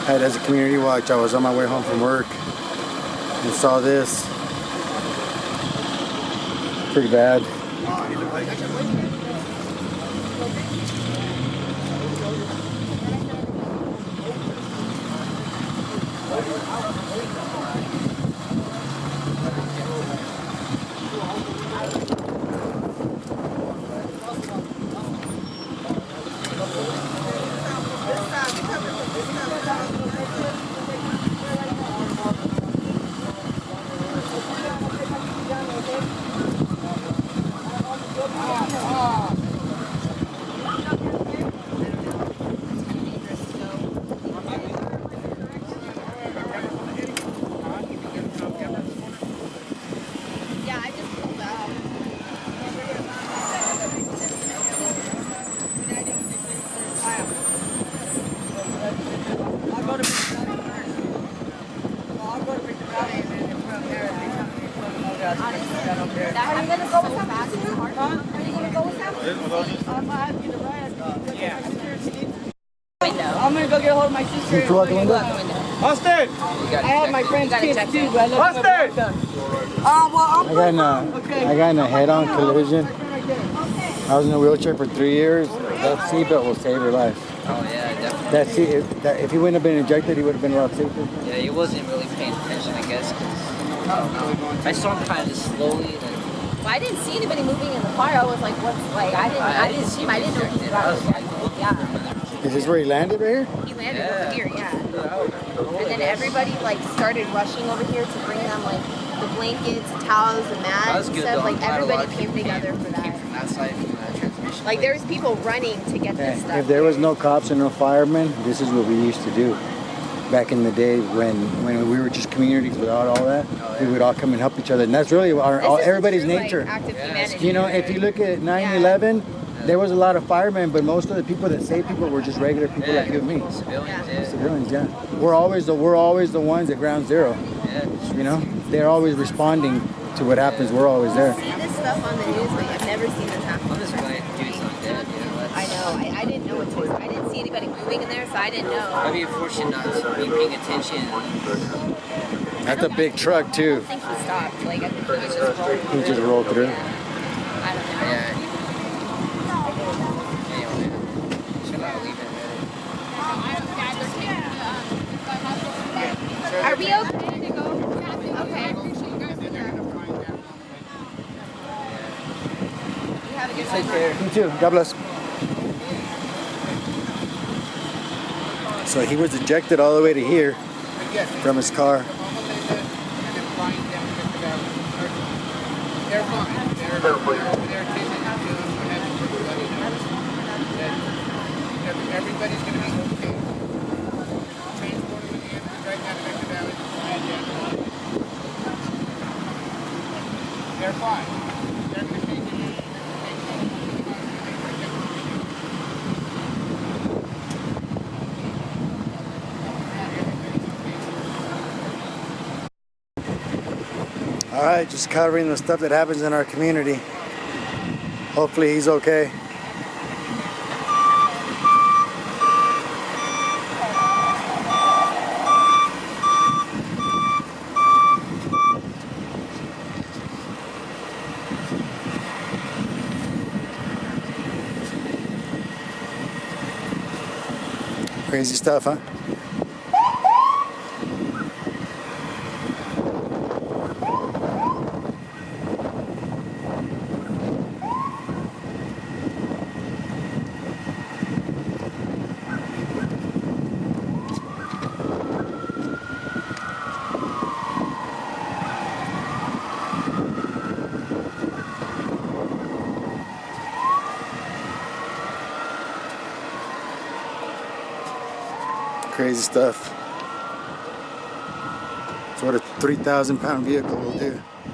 had as a community watch. I was on my way home from work and saw this. Pretty bad. Are you gonna go so fast? Are you gonna go with him? I'm gonna go get a hold of my sister. You out the window? Austin! I have my friend's kids too, but I left them at Austin! I got in a head-on collision. I was in a wheelchair for 3 years. That seatbelt will save your life. Oh yeah, definitely. If he wouldn't have been ejected, he would have been a lot safer. Yeah, he wasn't really paying attention, I guess, because I saw him kind of just slowly. Well, I didn't see anybody moving in the car. I was like, what's like? I didn't see him. I didn't know he was like, yeah. Is this where he landed right here? He landed over here, yeah. And then everybody like started rushing over here to bring them like the blankets, the towels, the mats, and stuff. Like everybody came together for that. From that side, from that transmission. Like there was people running to get this stuff. If there was no cops and no firemen, this is what we used to do. Back in the day when we were just communities without all that, we would all come and help each other. And that's really everybody's nature. Like, active humanity. You know, if you look at 9/11, there was a lot of firemen, but most of the people that saved people were just regular people like you and me. Civilians, Civilians, yeah. We're always the ones at ground zero. You know, they're always responding to what happens. We're always there. You see this stuff on the news, but I've never seen this happen. I'm just glad dude's not dead. You know, I know. I didn't know what to. I didn't see anybody moving in there, so I didn't know. I'd be unfortunate not to be paying attention. That's a big truck too. I think he stopped. Like I think he was just rolling. He just rolled through. I don't know. Yeah. Anyway, should I leave it? Are we okay to go? Okay. You have a good Take one. care. You too. God bless. So he was ejected all the way to here from his car. They're fine. They're taking everybody's going to be okay. Transport them in the ambulance right now to Victorville. They're fine. They're going to take you. All right, just covering the stuff that happens in our community. Hopefully he's okay. Crazy stuff, huh? Crazy stuff. That's what a 3,000-pound vehicle will do.